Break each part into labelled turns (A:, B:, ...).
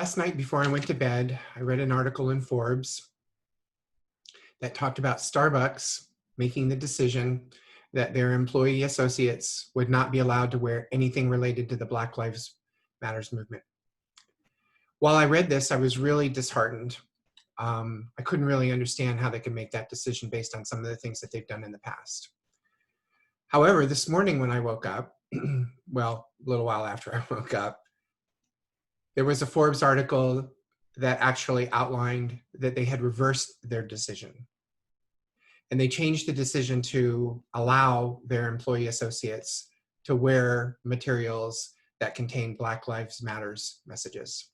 A: Last night before I went to bed, I read an article in Forbes that talked about Starbucks making the decision that their employee associates would not be allowed to wear anything related to the Black Lives Matters movement. While I read this, I was really disheartened. I couldn't really understand how they could make that decision based on some of the things that they've done in the past. However, this morning when I woke up, well, a little while after I woke up, there was a Forbes article that actually outlined that they had reversed their decision. And they changed the decision to allow their employee associates to wear materials that contain Black Lives Matters messages.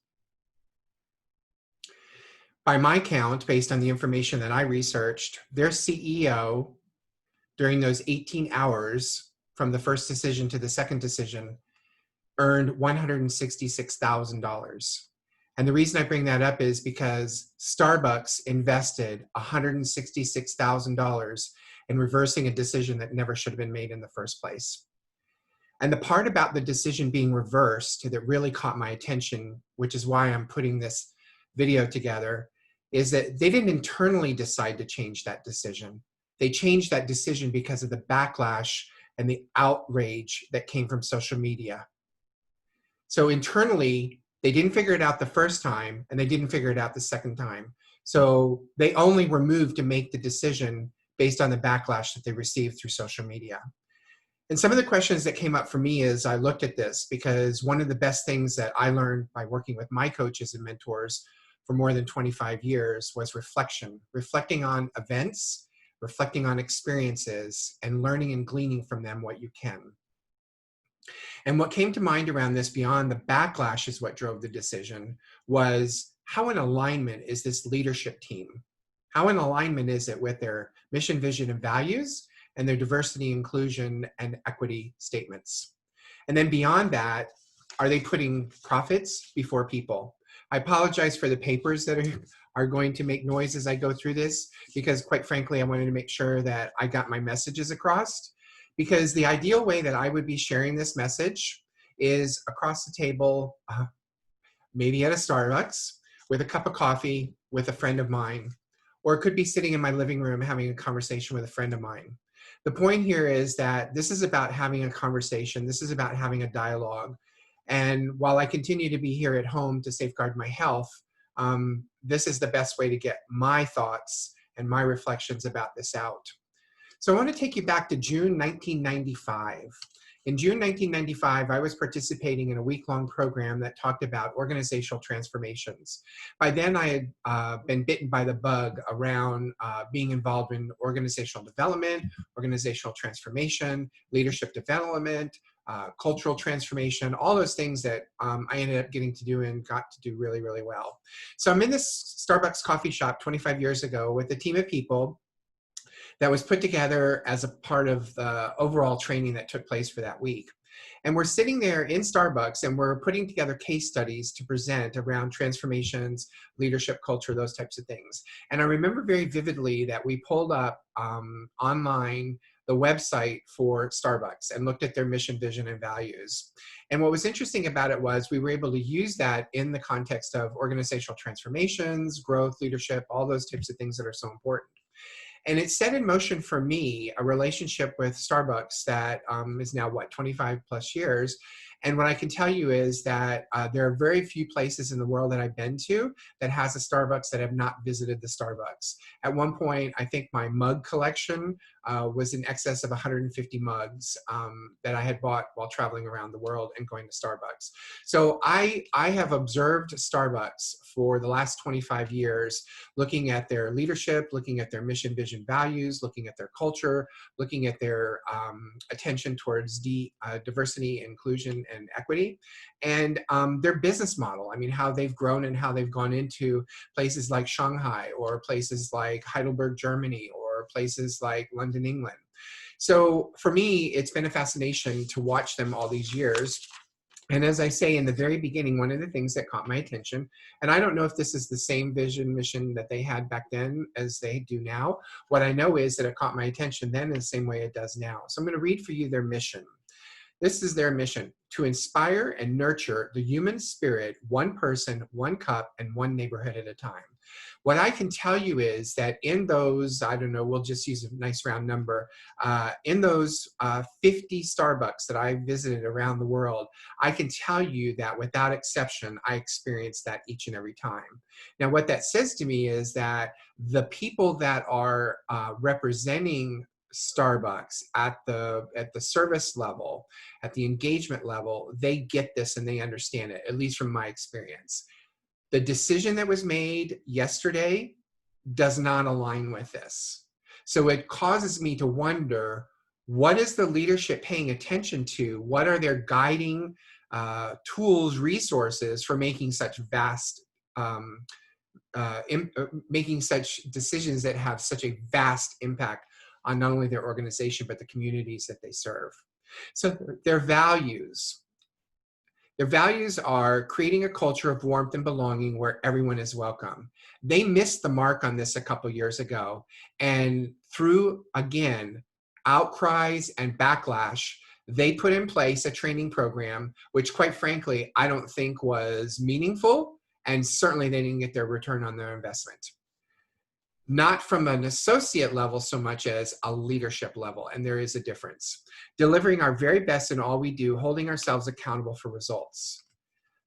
A: By my count, based on the information that I researched, their CEO, during those 18 hours from the first decision to the second decision, earned $166,000. And the reason I bring that up is because Starbucks invested $166,000 in reversing a decision that never should have been made in the first place. And the part about the decision being reversed that really caught my attention, which is why I'm putting this video together, is that they didn't internally decide to change that decision. They changed that decision because of the backlash and the outrage that came from social media. So internally, they didn't figure it out the first time, and they didn't figure it out the second time. So they only were moved to make the decision based on the backlash that they received through social media. And some of the questions that came up for me as I looked at this, because one of the best things that I learned by working with my coaches and mentors for more than 25 years was reflection, reflecting on events, reflecting on experiences, and learning and gleaning from them what you can. And what came to mind around this, beyond the backlash is what drove the decision, was how in alignment is this leadership team? How in alignment is it with their mission, vision, and values, and their diversity, inclusion, and equity statements? And then beyond that, are they putting profits before people? I apologize for the papers that are going to make noise as I go through this, because quite frankly, I wanted to make sure that I got my messages across. Because the ideal way that I would be sharing this message is across the table, maybe at a Starbucks, with a cup of coffee with a friend of mine, or it could be sitting in my living room having a conversation with a friend of mine. The point here is that this is about having a conversation. This is about having a dialogue. And while I continue to be here at home to safeguard my health, this is the best way to get my thoughts and my reflections about this out. So I want to take you back to June 1995. In June 1995, I was participating in a week-long program that talked about organizational transformations. By then, I had been bitten by the bug around being involved in organizational development, organizational transformation, leadership development, cultural transformation, all those things that I ended up getting to do and got to do really, really well. So I'm in this Starbucks coffee shop 25 years ago with a team of people that was put together as a part of the overall training that took place for that week. And we're sitting there in Starbucks and we're putting together case studies to present around transformations, leadership culture, those types of things. And I remember very vividly that we pulled up online the website for Starbucks and looked at their mission, vision, and values. And what was interesting about it was we were able to use that in the context of organizational transformations, growth, leadership, all those types of things that are so important. And it set in motion for me a relationship with Starbucks that is now, 25 plus years. And what I can tell you is that there are very few places in the world that I've been to that has a Starbucks that have not visited the Starbucks. At one point, I think my mug collection was in excess of 150 mugs that I had bought while traveling around the world and going to Starbucks. So I have observed Starbucks for the last 25 years, looking at their leadership, looking at their mission, vision, values, looking at their culture, looking at their attention towards diversity, inclusion, and equity, and their business model. I mean, how they've grown and how they've gone into places like Shanghai or places like Heidelberg, Germany, or places like London, England. So for me, it's been a fascination to watch them all these years. And as I say in the very beginning, one of the things that caught my attention, and I don't know if this is the same vision, mission that they had back then as they do now. What I know is that it caught my attention then in the same way it does now. So I'm going to read for you their mission. This is their mission: to inspire and nurture the human spirit, one person, one cup, and one neighborhood at a time. What I can tell you is that in those, I don't know, we'll just use a nice round number, in those 50 Starbucks that I visited around the world, I can tell you that without exception, I experienced that each and every time. Now, what that says to me is that the people that are representing Starbucks at the service level, at the engagement level, they get this and they understand it, at least from my experience. The decision that was made yesterday does not align with this. So it causes me to wonder, what is the leadership paying attention to? What are their guiding tools, resources for making such vast, making such decisions that have such a vast impact on not only their organization, but the communities that they serve? So their values. Their values are creating a culture of warmth and belonging where everyone is welcome. They missed the mark on this a couple years ago. And through, again, outcries and backlash, they put in place a training program, which quite frankly, I don't think was meaningful. And certainly they didn't get their return on their investment. Not from an associate level so much as a leadership level, and there is a difference. Delivering our very best in all we do, holding ourselves accountable for results.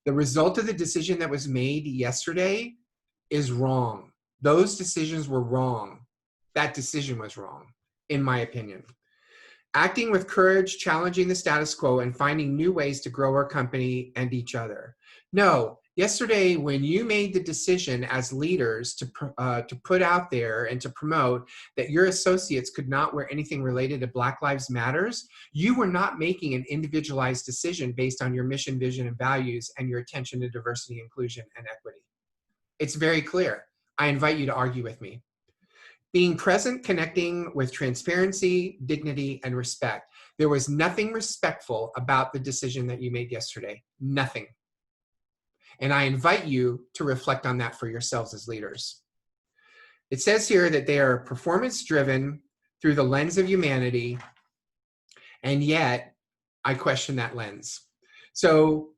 A: The result of the decision that was made yesterday is wrong. Those decisions were wrong. That decision was wrong, in my opinion. Acting with courage, challenging the status quo, and finding new ways to grow our company and each other. No, yesterday, when you made the decision as leaders to put out there and to promote that your associates could not wear anything related to Black Lives Matters, you were not making an individualized decision based on your mission, vision, and values and your attention to diversity, inclusion, and equity. It's very clear. I invite you to argue with me. Being present, connecting with transparency, dignity, and respect. There was nothing respectful about the decision that you made yesterday. Nothing. And I invite you to reflect on that for yourselves as leaders. It says here that they are performance-driven through the lens of humanity, and yet I question that lens. So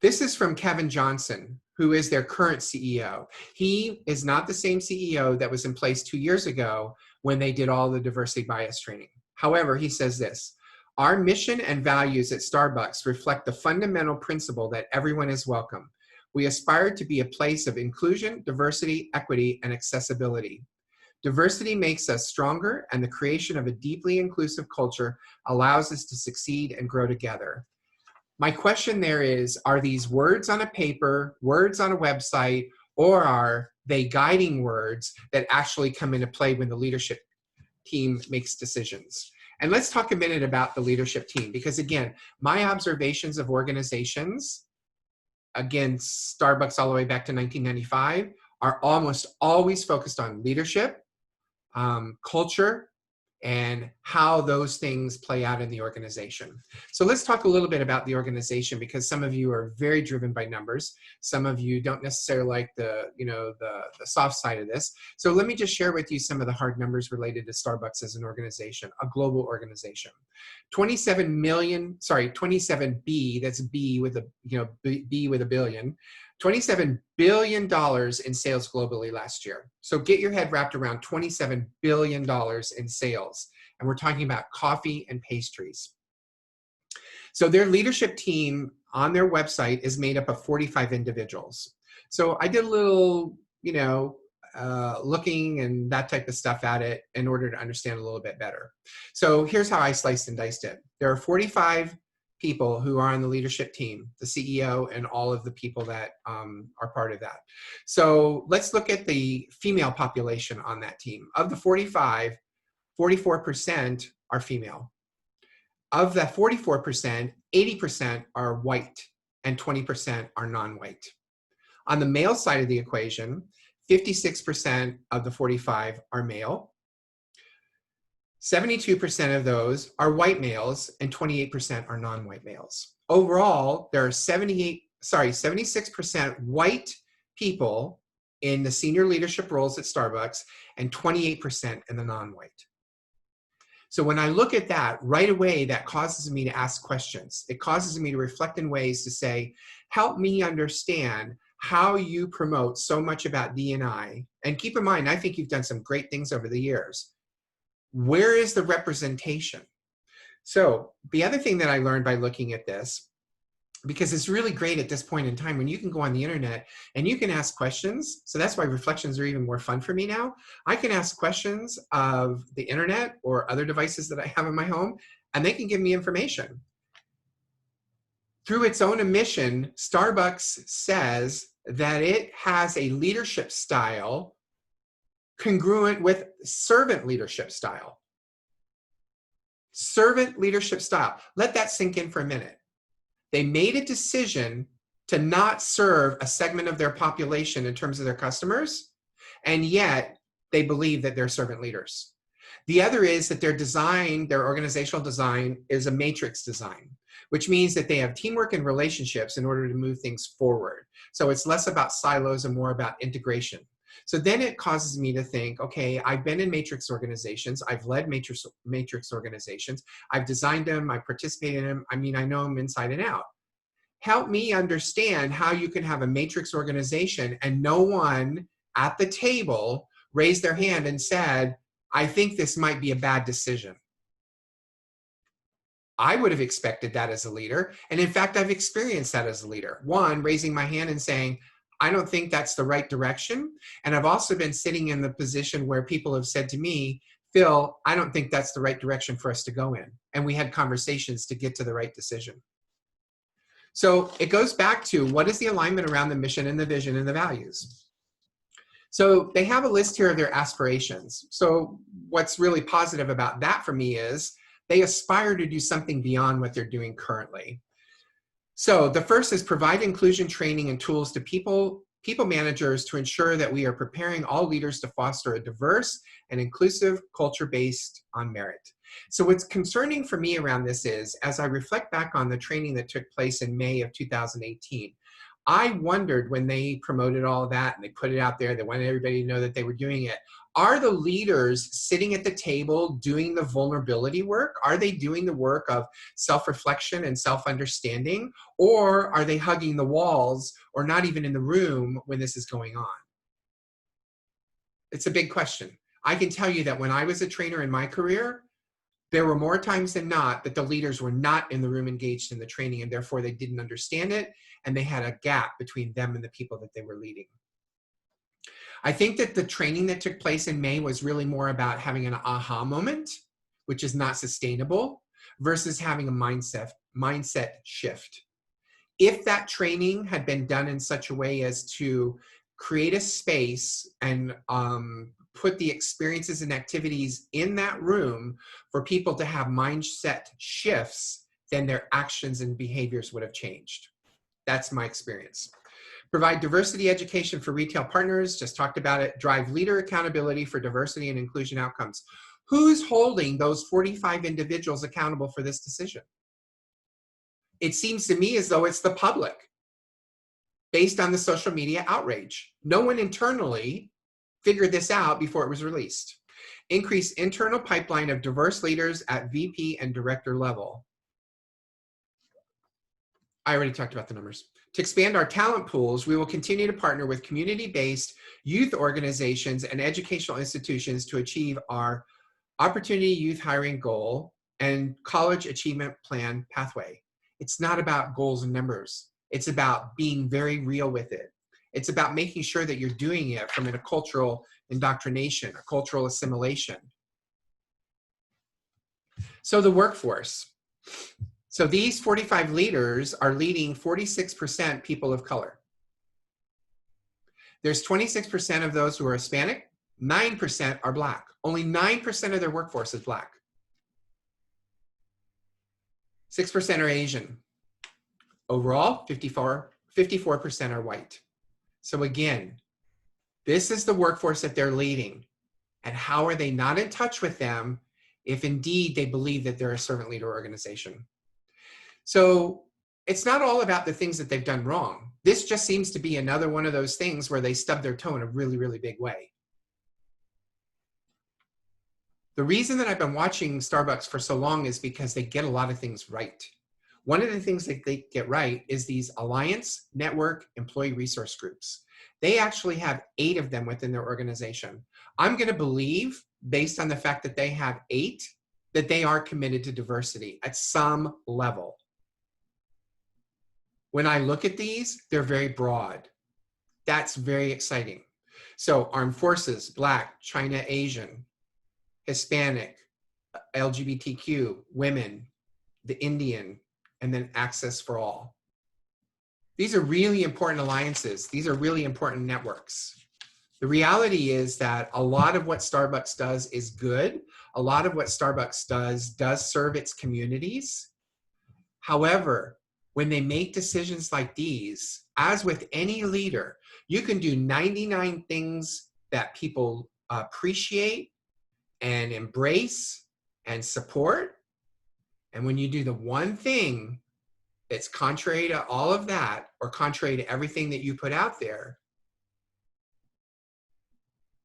A: this is from Kevin Johnson, who is their current CEO. He is not the same CEO that was in place 2 years ago when they did all the diversity bias training. However, he says this: our mission and values at Starbucks reflect the fundamental principle that everyone is welcome. We aspire to be a place of inclusion, diversity, equity, and accessibility. Diversity makes us stronger, and the creation of a deeply inclusive culture allows us to succeed and grow together. My question there is, are these words on a paper, words on a website, or are they guiding words that actually come into play when the leadership team makes decisions? And let's talk a minute about the leadership team, because again, my observations of organizations, again, Starbucks all the way back to 1995, are almost always focused on leadership, culture, and how those things play out in the organization. So let's talk a little bit about the organization, because some of you are very driven by numbers. Some of you don't necessarily like the soft side of this. So let me just share with you some of the hard numbers related to Starbucks as an organization, a global organization. 27 B, that's B with a, B with a billion. $27 billion in sales globally last year. So get your head wrapped around $27 billion in sales. And we're talking about coffee and pastries. So their leadership team on their website is made up of 45 individuals. So I did a little, looking and that type of stuff at it in order to understand a little bit better. So here's how I sliced and diced it. There are 45 people who are on the leadership team, the CEO and all of the people that are part of that. So let's look at the female population on that team. Of the 45, 44% are female. Of that 44%, 80% are white and 20% are non-white. On the male side of the equation, 56% of the 45 are male. 72% of those are white males and 28% are non-white males. Overall, there are 76% white people in the senior leadership roles at Starbucks and 28% in the non-white. So when I look at that right away, that causes me to ask questions. It causes me to reflect in ways to say, help me understand how you promote so much about D&I. And keep in mind, I think you've done some great things over the years. Where is the representation? So the other thing that I learned by looking at this, because it's really great at this point in time when you can go on the internet and you can ask questions. So that's why reflections are even more fun for me now. I can ask questions of the internet or other devices that I have in my home, and they can give me information. Through its own admission, Starbucks says that it has a leadership style congruent with servant leadership style. Servant leadership style. Let that sink in for a minute. They made a decision to not serve a segment of their population in terms of their customers, and yet they believe that they're servant leaders. The other is that their design, their organizational design, is a matrix design, which means that they have teamwork and relationships in order to move things forward. So it's less about silos and more about integration. So then it causes me to think, okay, I've been in matrix organizations. I've led matrix organizations. I've designed them. I participated in them. I mean, I know them inside and out. Help me understand how you can have a matrix organization and no one at the table raised their hand and said, I think this might be a bad decision. I would have expected that as a leader. And in fact, I've experienced that as a leader. One, raising my hand and saying, I don't think that's the right direction. And I've also been sitting in the position where people have said to me, Phil, I don't think that's the right direction for us to go in. And we had conversations to get to the right decision. So it goes back to what is the alignment around the mission and the vision and the values? So they have a list here of their aspirations. So what's really positive about that for me is they aspire to do something beyond what they're doing currently. So the first is provide inclusion training and tools to people managers to ensure that we are preparing all leaders to foster a diverse and inclusive culture based on merit. So what's concerning for me around this is, as I reflect back on the training that took place in May of 2018, I wondered when they promoted all of that and they put it out there, they wanted everybody to know that they were doing it. Are the leaders sitting at the table doing the vulnerability work? Are they doing the work of self-reflection and self-understanding? Or are they hugging the walls or not even in the room when this is going on? It's a big question. I can tell you that when I was a trainer in my career, there were more times than not that the leaders were not in the room engaged in the training, and therefore they didn't understand it, and they had a gap between them and the people that they were leading. I think that the training that took place in May was really more about having an aha moment, which is not sustainable, versus having a mindset shift. If that training had been done in such a way as to create a space and put the experiences and activities in that room for people to have mindset shifts, then their actions and behaviors would have changed. That's my experience. Provide diversity education for retail partners, just talked about it. Drive leader accountability for diversity and inclusion outcomes. Who's holding those 45 individuals accountable for this decision? It seems to me as though it's the public, based on the social media outrage. No one internally figured this out before it was released. Increase internal pipeline of diverse leaders at VP and director level. I already talked about the numbers. To expand our talent pools, we will continue to partner with community-based youth organizations and educational institutions to achieve our opportunity youth hiring goal and college achievement plan pathway. It's not about goals and numbers. It's about being very real with it. It's about making sure that you're doing it from a cultural indoctrination, a cultural assimilation. So the workforce. So these 45 leaders are leading 46% people of color. There's 26% of those who are Hispanic, 9% are Black. Only 9% of their workforce is Black. 6% are Asian. Overall, 54% are white. So again, this is the workforce that they're leading. And how are they not in touch with them if indeed they believe that they're a servant leader organization? So it's not all about the things that they've done wrong. This just seems to be another one of those things where they stub their toe in a really, really big way. The reason that I've been watching Starbucks for so long is because they get a lot of things right. One of the things that they get right is these Alliance Network Employee Resource Groups. They actually have 8 of them within their organization. I'm going to believe, based on the fact that they have 8, that they are committed to diversity at some level. When I look at these, they're very broad. That's very exciting. So Armed Forces, Black, China, Asian, Hispanic, LGBTQ, women, the Indian, and then Access for All. These are really important alliances. These are really important networks. The reality is that a lot of what Starbucks does is good. A lot of what Starbucks does serve its communities. However, when they make decisions like these, as with any leader, you can do 99 things that people appreciate and embrace and support. And when you do the one thing that's contrary to all of that, or contrary to everything that you put out there,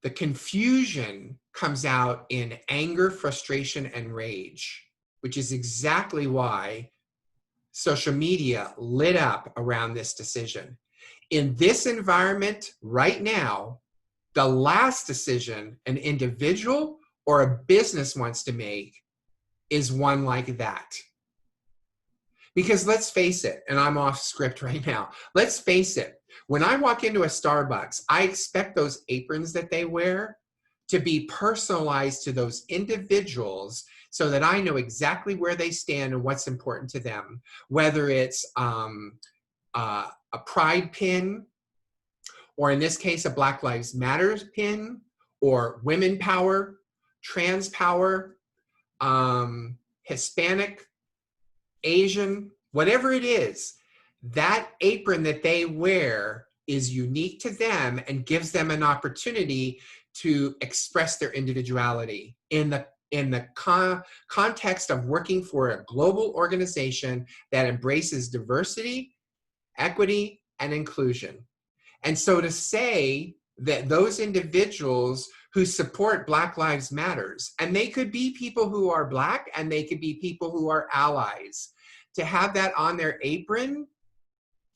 A: the confusion comes out in anger, frustration, and rage, which is exactly why social media lit up around this decision. In this environment right now, the last decision an individual or a business wants to make is one like that. Because let's face it, and I'm off script right now, let's face it, when I walk into a Starbucks, I expect those aprons that they wear to be personalized to those individuals so that I know exactly where they stand and what's important to them, whether it's a pride pin, or in this case, a Black Lives Matter pin, or women power, trans power, Hispanic, Asian, whatever it is, that apron that they wear is unique to them and gives them an opportunity to express their individuality in the context of working for a global organization that embraces diversity, equity, and inclusion. And so to say that those individuals who support Black Lives Matters, and they could be people who are Black and they could be people who are allies, to have that on their apron,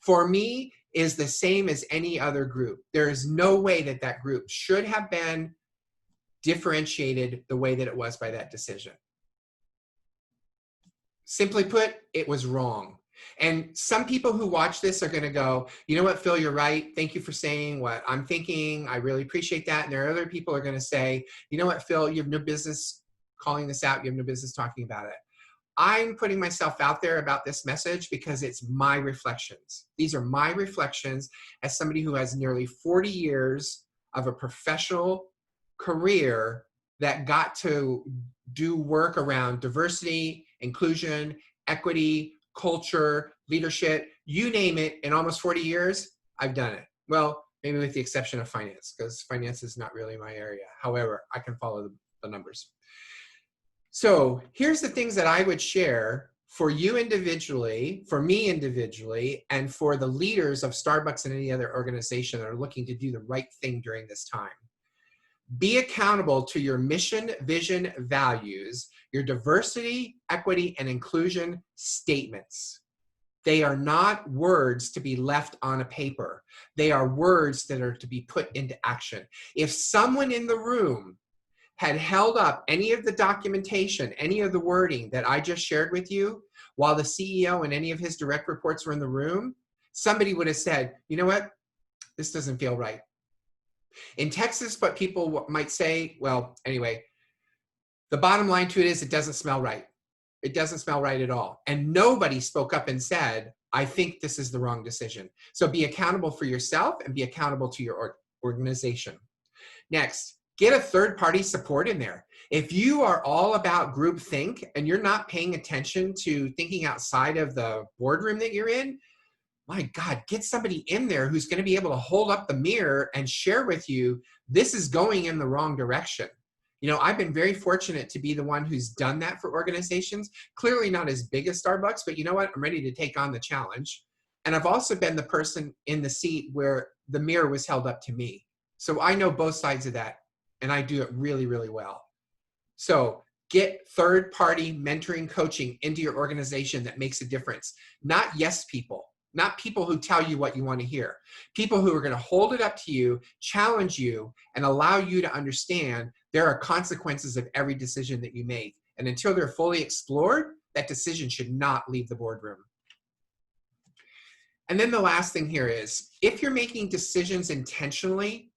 A: for me, is the same as any other group. There is no way that that group should have been differentiated the way that it was by that decision. Simply put, it was wrong. And some people who watch this are going to go, you know what, Phil, you're right. Thank you for saying what I'm thinking. I really appreciate that. And there are other people who are going to say, you know what, Phil, you have no business calling this out. You have no business talking about it. I'm putting myself out there about this message because it's my reflections. These are my reflections as somebody who has nearly 40 years of a professional career that got to do work around diversity, inclusion, equity, culture, leadership, you name it. In almost 40 years, I've done it. Well, maybe with the exception of finance, because finance is not really my area. However, I can follow the numbers. So here's the things that I would share for you individually, for me individually, and for the leaders of Starbucks and any other organization that are looking to do the right thing during this time. Be accountable to your mission, vision, values, your diversity, equity, and inclusion statements. They are not words to be left on a paper. They are words that are to be put into action. If someone in the room had held up any of the documentation, any of the wording that I just shared with you, while the CEO and any of his direct reports were in the room, somebody would have said, you know what, this doesn't feel right. In Texas, what people might say, well, anyway, the bottom line to it is it doesn't smell right. It doesn't smell right at all. And nobody spoke up and said, I think this is the wrong decision. So be accountable for yourself and be accountable to your organization. Next, get a third-party support in there. If you are all about groupthink and you're not paying attention to thinking outside of the boardroom that you're in, my God, get somebody in there who's going to be able to hold up the mirror and share with you, this is going in the wrong direction. You know, I've been very fortunate to be the one who's done that for organizations. Clearly not as big as Starbucks, but you know what? I'm ready to take on the challenge. And I've also been the person in the seat where the mirror was held up to me. So I know both sides of that, and I do it really, really well. So get third-party mentoring coaching into your organization that makes a difference. Not yes people, not people who tell you what you want to hear. People who are going to hold it up to you, challenge you, and allow you to understand there are consequences of every decision that you make. And until they're fully explored, that decision should not leave the boardroom. And then the last thing here is, if you're making decisions intentionally,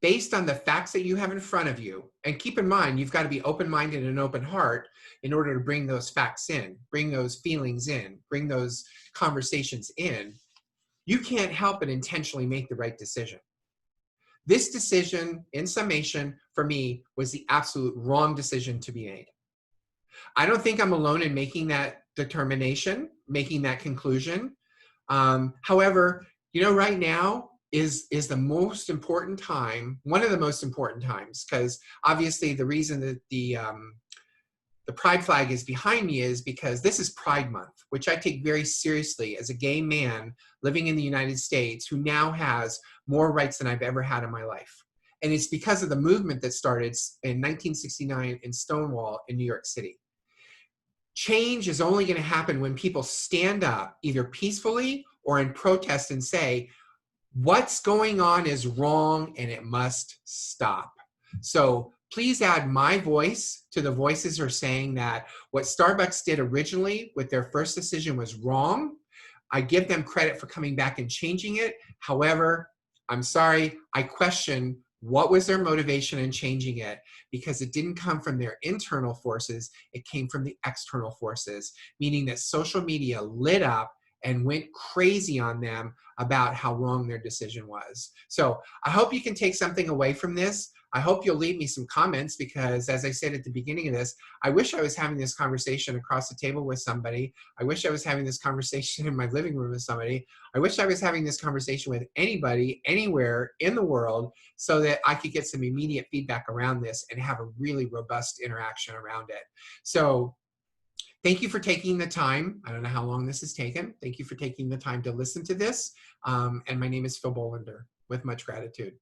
A: based on the facts that you have in front of you, and keep in mind, you've got to be open-minded and open heart in order to bring those facts in, bring those feelings in, bring those conversations in, you can't help but intentionally make the right decision. This decision, in summation, for me, was the absolute wrong decision to be made. I don't think I'm alone in making that determination, making that conclusion. However, you know, right now is the most important time, one of the most important times, because obviously the reason that the pride flag is behind me is because this is Pride Month, which I take very seriously as a gay man living in the United States who now has more rights than I've ever had in my life. And it's because of the movement that started in 1969 in Stonewall in New York City. Change is only going to happen when people stand up either peacefully or in protest and say, what's going on is wrong and it must stop. So please add my voice to the voices who are saying that what Starbucks did originally with their first decision was wrong. I give them credit for coming back and changing it. However, I'm sorry, I question what was their motivation in changing it, because it didn't come from their internal forces, it came from the external forces, meaning that social media lit up and went crazy on them about how wrong their decision was. So I hope you can take something away from this. I hope you'll leave me some comments, because as I said at the beginning of this, I wish I was having this conversation across the table with somebody. I wish I was having this conversation in my living room with somebody. I wish I was having this conversation with anybody, anywhere in the world, so that I could get some immediate feedback around this and have a really robust interaction around it. So thank you for taking the time. I don't know how long this has taken. Thank you for taking the time to listen to this. And my name is Phil Bolander, with much gratitude.